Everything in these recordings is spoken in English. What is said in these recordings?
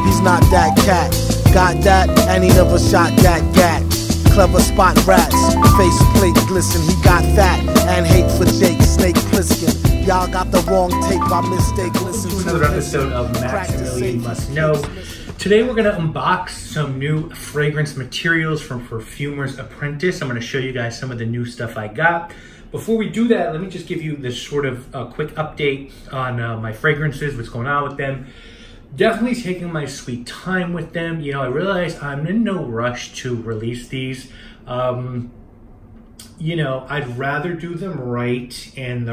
he's not that cat. Got that, and he never shot that gat. Clever spot rats, face plate glisten. He got fat and hate for Jake Snake Plissken. Y'all got the wrong tape by mistake. Listen to another episode of Maximilian Must Know. Today we're going to unbox some new fragrance materials from Perfumer's Apprentice. I'm going to show you guys some of the new stuff I got. Before we do that, let me just give you this sort of quick update on my fragrances, what's going on with them. Definitely taking my sweet time with them. You know, I realize I'm in no rush to release these. You know, I'd rather do them right and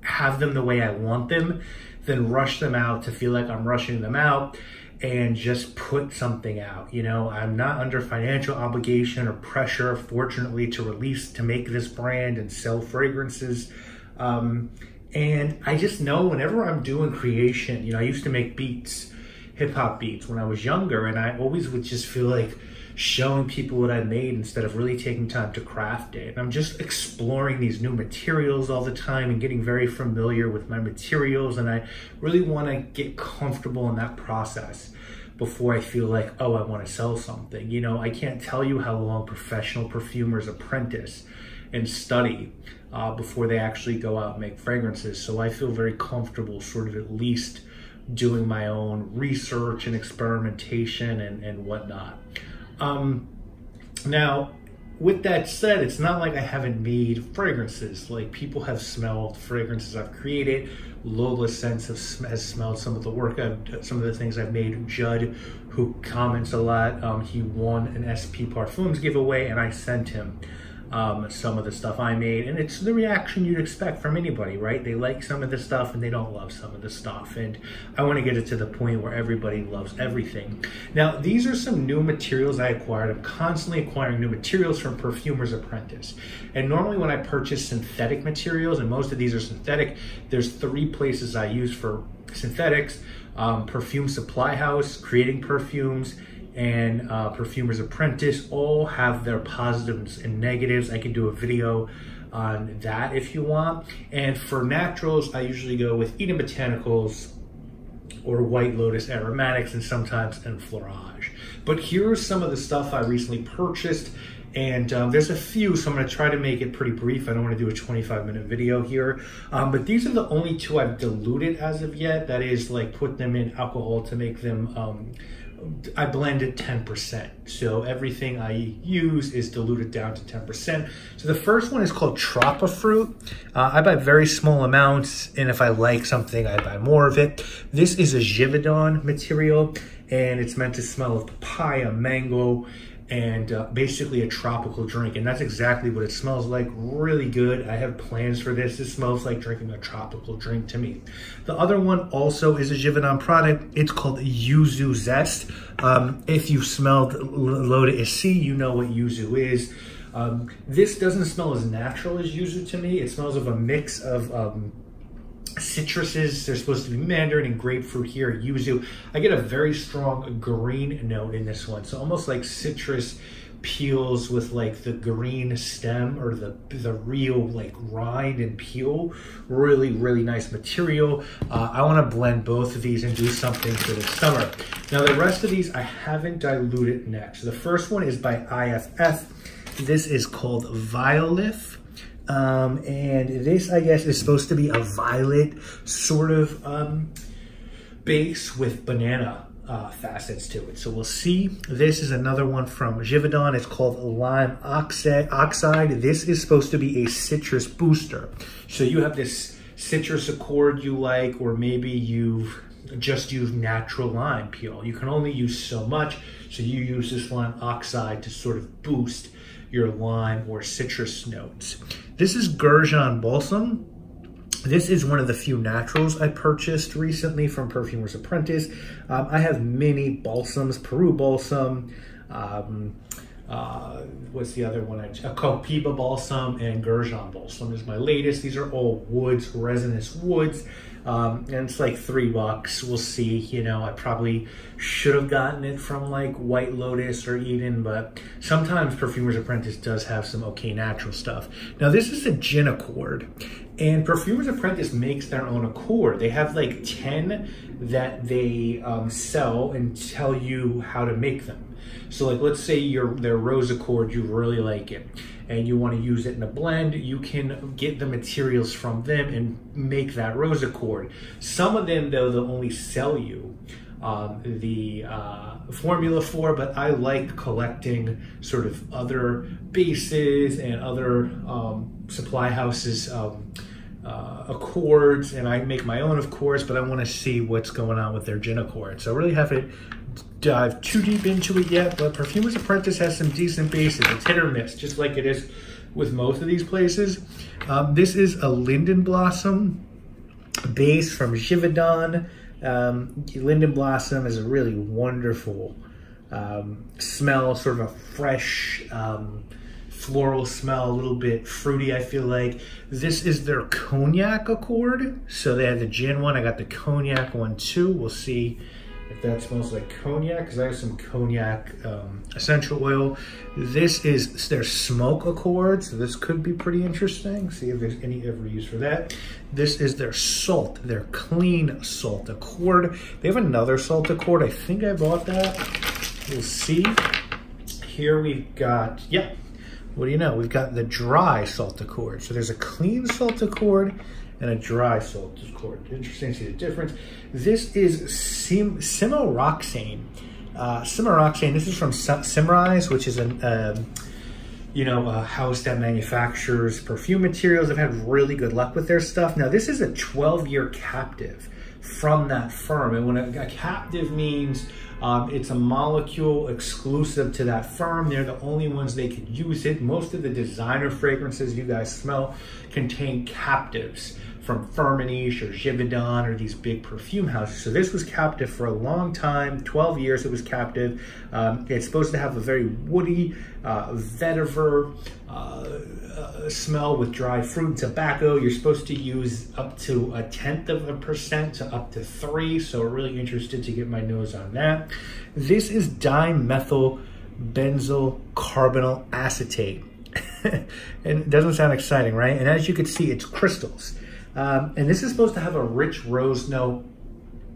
have them the way I want them than rush them out to feel like I'm rushing them out and just put something out. You know, I'm not under financial obligation or pressure, fortunately, to make this brand and sell fragrances. And I just know whenever I'm doing creation, you know, I used to make beats, hip hop beats when I was younger, and I always would just feel like showing people what I made instead of really taking time to craft it. And I'm just exploring these new materials all the time and getting very familiar with my materials, and I really want to get comfortable in that process before I feel like, oh, I want to sell something. You know, I can't tell you how long professional perfumers apprentice and study before they actually go out and make fragrances. So I feel very comfortable sort of at least doing my own research and experimentation and whatnot. Now, with that said, it's not like I haven't made fragrances. Like, people have smelled fragrances I've created. Lola Sense has smelled some of the work some of the things I've made. Judd, who comments a lot, he won an SP Parfums giveaway, and I sent him some of the stuff I made, and it's the reaction you'd expect from anybody, right? They like some of the stuff and they don't love some of the stuff, and I want to get it to the point where everybody loves everything. Now, these are some new materials I acquired. I'm constantly acquiring new materials from Perfumer's Apprentice, and normally when I purchase synthetic materials, and most of these are synthetic, there's 3 places I use for synthetics: Perfume Supply House, Creating Perfumes, and Perfumer's Apprentice. All have their positives and negatives. I can do a video on that if you want. And for naturals, I usually go with Eden Botanicals or White Lotus Aromatics, and sometimes Enfleurage. But here's some of the stuff I recently purchased, and there's a few, so I'm gonna try to make it pretty brief. I don't wanna do a 25-minute video here. But these are the only 2 I've diluted as of yet. That is, like, put them in alcohol to make them, I blend it 10%. So everything I use is diluted down to 10%. So the first one is called Tropi Fruit. I buy very small amounts, and if I like something, I buy more of it. This is a Givaudan material, and it's meant to smell of papaya, mango, and basically a tropical drink, and that's exactly what it smells like. Really good. I have plans for this. It smells like drinking a tropical drink to me. The other one also is a Givaudan product. It's called Yuzu Zest. If you've smelled L'Eau d'Issy, you know what Yuzu is. This doesn't smell as natural as Yuzu to me. It smells of a mix of citruses. There's supposed to be mandarin and grapefruit here at Yuzu. I get a very strong green note in this one, so almost like citrus peels with like the green stem or the real like rind and peel. Really, really nice material. I want to blend both of these and do something for the summer. Now, the rest of these I haven't diluted next. The first one is by IFF. This is called Vial Lift. And this, I guess, is supposed to be a violet sort of base with banana facets to it. So we'll see. This is another one from Givaudan. It's called Lime Oxide. This is supposed to be a citrus booster. So you have this citrus accord you like, or maybe you've just used natural lime peel. You can only use so much, so you use this lime oxide to sort of boost your lime or citrus notes. This is Gurjan Balsam. This is one of the few naturals I purchased recently from Perfumer's Apprentice. I have many balsams: Peru balsam, what's the other one? Copiba balsam, and Gurjan balsam is my latest. These are all woods, resinous woods. And it's like $3. We'll see. You know, I probably should have gotten it from like White Lotus or Eden, but sometimes Perfumer's Apprentice does have some okay natural stuff. Now this is a gin accord, and Perfumer's Apprentice makes their own accord. They have like 10 that they sell and tell you how to make them. So like, let's say their rose accord, you really like it and you want to use it in a blend, you can get the materials from them and make that rose accord. Some of them though, they'll only sell you the formula for, but I like collecting sort of other bases and other supply houses accords, and I make my own of course, but I want to see what's going on with their gin accord. So I really haven't dive too deep into it yet, but Perfumer's Apprentice has some decent bases. It's hit or miss, just like it is with most of these places. This is a Linden Blossom base from Givaudan. Linden Blossom is a really wonderful smell, sort of a fresh floral smell, a little bit fruity, I feel like. This is their cognac accord. So they have the gin one, I got the cognac one too. We'll see if that smells like cognac, because I have some cognac essential oil. This is their smoke accord, so this could be pretty interesting. See if there's any ever use for that. This is their salt, their clean salt accord. They have another salt accord. I think I bought that. We'll see. Here we've got, yeah, what do you know? We've got the dry salt accord. So there's a clean salt accord and a dry salt accord. Interesting to see the difference. This is Cimaroxane. Cimaroxane, this is from Simrise, which is a house that manufactures perfume materials. I've had really good luck with their stuff. Now this is a 12-year captive from that firm. And when a captive means it's a molecule exclusive to that firm. They're the only ones they could use it. Most of the designer fragrances you guys smell contain captives from Firmenich or Givaudan or these big perfume houses. So this was captive for a long time, 12 years it was captive. It's supposed to have a very woody, vetiver smell with dry fruit and tobacco. You're supposed to use up to 0.1% to up to 3%, so really interested to get my nose on that. This is dimethyl benzyl carbonyl acetate. And it doesn't sound exciting, right? And as you can see, it's crystals. And this is supposed to have a rich rose note.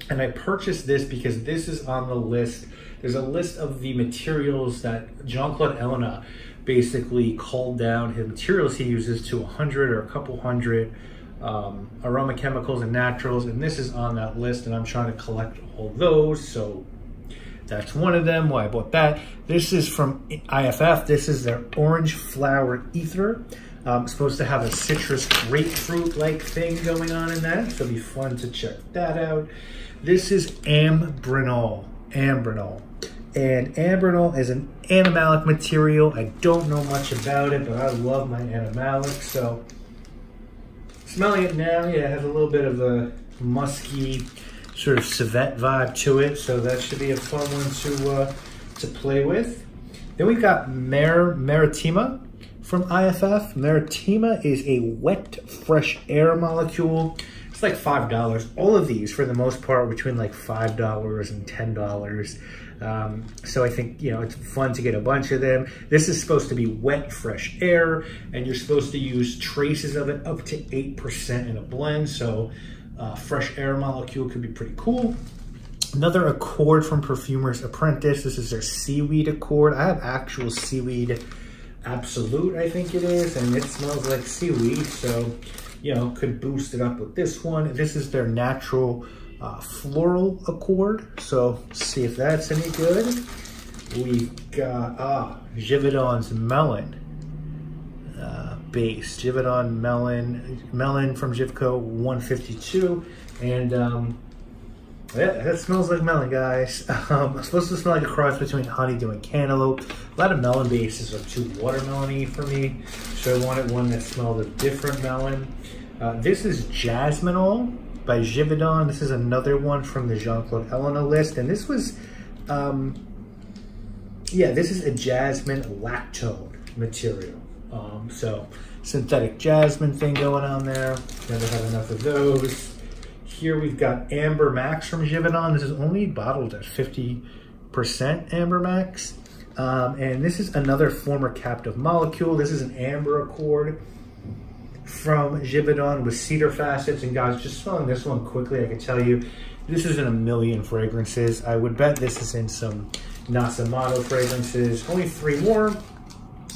And I purchased this because this is on the list. There's a list of the materials that Jean-Claude Ellena basically called down his materials he uses to 100 or a couple hundred aroma chemicals and naturals. And this is on that list, and I'm trying to collect all those. So that's one of them, why I bought that. This is from IFF. This is their orange flower ether. Supposed to have a citrus grapefruit-like thing going on in that, so it'll be fun to check that out. This is Ambrinol. And Ambrinol is an animalic material. I don't know much about it, but I love my animalic, so smelling it now, yeah, it has a little bit of a musky sort of civet vibe to it, so that should be a fun one to play with. Then we've got Maritima from IFF. Maritima is a wet, fresh air molecule. It's like $5. All of these, for the most part, are between like $5 and $10. So I think, it's fun to get a bunch of them. This is supposed to be wet, fresh air, and you're supposed to use traces of it up to 8% in a blend. So fresh air molecule could be pretty cool. Another accord from Perfumer's Apprentice. This is their Seaweed Accord. I have actual Seaweed Absolute, I think it is, and it smells like seaweed, so could boost it up with this one. This is their natural floral accord, so see if that's any good. We've got Givaudan's melon base, Givaudan melon from Givco 152, and yeah, that smells like melon, guys. It's supposed to smell like a cross between honeydew and cantaloupe. A lot of melon bases are too watermelon-y for me, so I wanted one that smelled a different melon. This is Jasminol by Givaudan. This is another one from the Jean-Claude Ellena list, and this was, this is a jasmine lactone material. So synthetic jasmine thing going on there. Never had enough of those. here we've got Amber Max from Givaudan. This is only bottled at 50% Amber Max. And this is another former captive molecule. This is an Amber Accord from Givaudan with cedar facets. And guys, just smelling this one quickly, I can tell you, this is in a million fragrances. I would bet this is in some Nasamado fragrances. Only 3 more.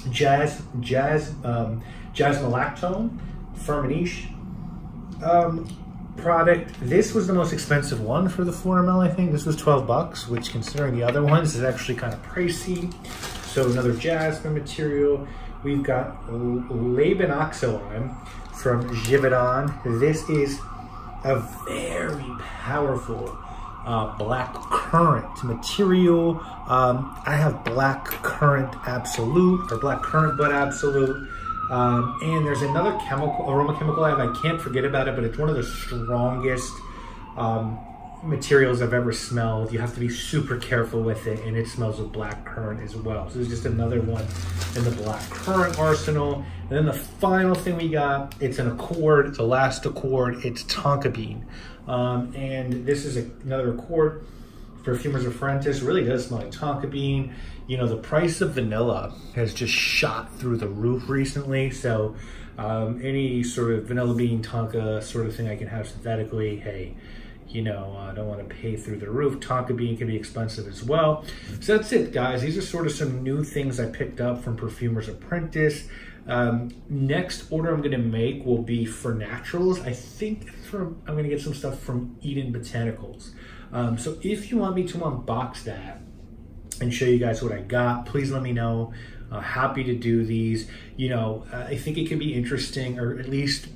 Jasmalactone, Firmenich product. This was the most expensive one for the 4 ml, I think. This was 12 bucks, which considering the other ones is actually kind of pricey. So another jasmine material. We've got Labinoxolime from Givaudan. This is a very powerful black currant material. I have black currant absolute, or black currant bud absolute. And there's another aroma chemical I can't forget about it, but it's one of the strongest materials I've ever smelled. You have to be super careful with it, and it smells of black currant as well. So there's just another one in the black currant arsenal. And then the final thing we got, it's an accord, it's the last accord, it's tonka bean. And this is another accord, Perfumer's Apprentice. Really does smell like tonka bean. You know, the price of vanilla has just shot through the roof recently. So any sort of vanilla bean tonka sort of thing I can have synthetically, hey, you know, I don't want to pay through the roof. Tonka bean can be expensive as well. So that's it, guys. These are sort of some new things I picked up from Perfumer's Apprentice. Next order I'm going to make will be for naturals. I think I'm going to get some stuff from Eden Botanicals. So if you want me to unbox that and show you guys what I got, please let me know. Happy to do these. You know, I think it could be interesting, or at least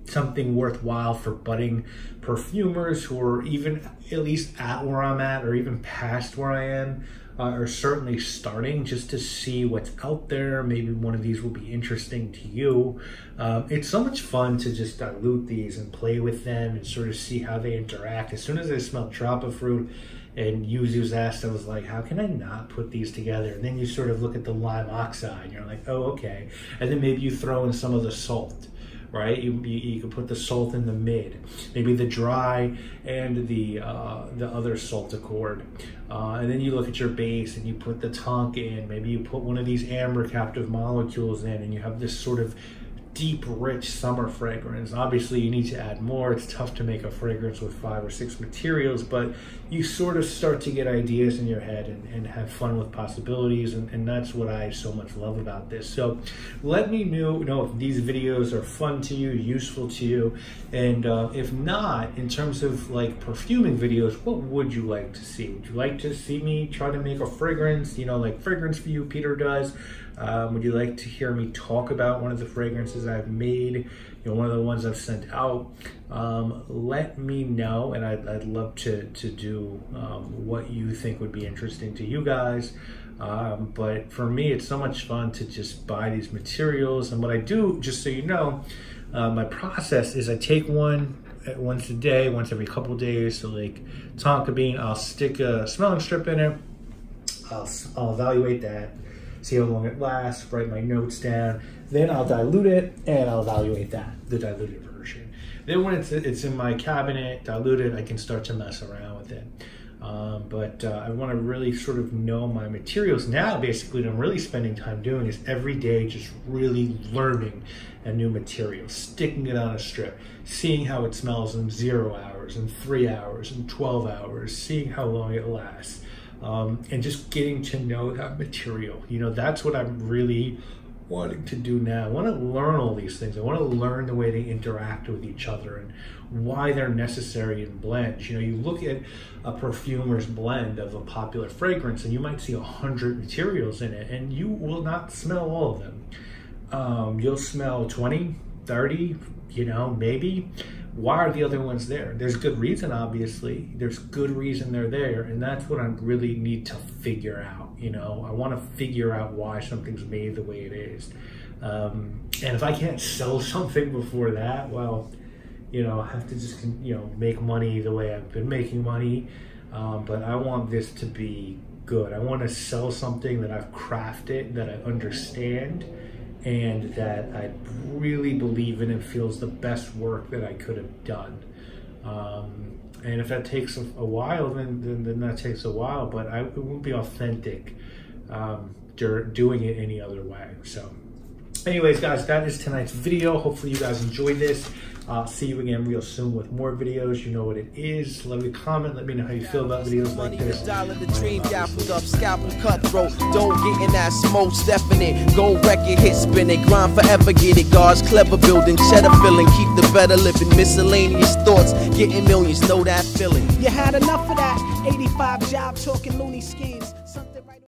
something worthwhile for budding perfumers who are even at least at where I'm at, or even past where I am, or certainly starting, just to see what's out there. Maybe one of these will be interesting to you. It's so much fun to just dilute these and play with them and sort of see how they interact. As soon as I smelled Tropi Fruit and Yuzu Zest, I was like, how can I not put these together? And then you sort of look at the lime oxide and you're like, oh, okay. And then maybe you throw in some of the salt, right? You can put the salt in the mid, maybe the dry and the other salt accord. And then you look at your base and you put the tonk in, maybe you put one of these amber captive molecules in, and you have this sort of deep, rich summer fragrance. Obviously, you need to add more. It's tough to make a fragrance with 5 or 6 materials, but you sort of start to get ideas in your head and have fun with possibilities, and that's what I so much love about this. So let me know if these videos are fun to you, useful to you, and if not, in terms of like perfuming videos, what would you like to see? Would you like to see me try to make a fragrance, you know, like Fragrance for You Peter does? Would you like to hear me talk about one of the fragrances I've made, you know, one of the ones I've sent out? Let me know, and I'd love to do what you think would be interesting to you guys. But for me, it's so much fun to just buy these materials. And what I do, just so you know, my process is I take one once a day, once every couple of days. So like tonka bean, I'll stick a smelling strip in it. I'll evaluate that, see how long it lasts, write my notes down. Then I'll dilute it and I'll evaluate that, the diluted version. Then when it's in my cabinet, diluted, I can start to mess around with it. But I want to really sort of know my materials. Now, basically, what I'm really spending time doing is every day just really learning a new material, sticking it on a strip, seeing how it smells in 0 hours, in 3 hours, in 12 hours, seeing how long it lasts. And just getting to know that material. You know, that's what I'm really wanting to do now. I want to learn all these things. I want to learn the way they interact with each other and why they're necessary in blends. You know, you look at a perfumer's blend of a popular fragrance and you might see 100 materials in it, and you will not smell all of them. You'll smell 20, 30, you know, maybe. Why are the other ones there? There's good reason, obviously. There's good reason they're there, and that's what I really need to figure out. You know, I want to figure out why something's made the way it is. And if I can't sell something before that, well, you know, I have to just, you know, make money the way I've been making money. But I want this to be good. I want to sell something that I've crafted, that I understand, and that I really believe in and feels the best work that I could have done. And if that takes a while, then that takes a while. But it won't be authentic doing it any other way. So, anyways, guys, that is tonight's video. Hopefully, you guys enjoyed this. See you again real soon with more videos. You know what it is. Let me comment. Let me know how you feel about videos like this. The dream dappled up, scalpel cutthroat. Don't get in that smoke, definite. Gold record hit spinning, grind forever, get it. God's clever building, cheddar filling, keep the better living. Miscellaneous thoughts, getting millions, know that feeling. You had enough of that 85 job talking loony schemes.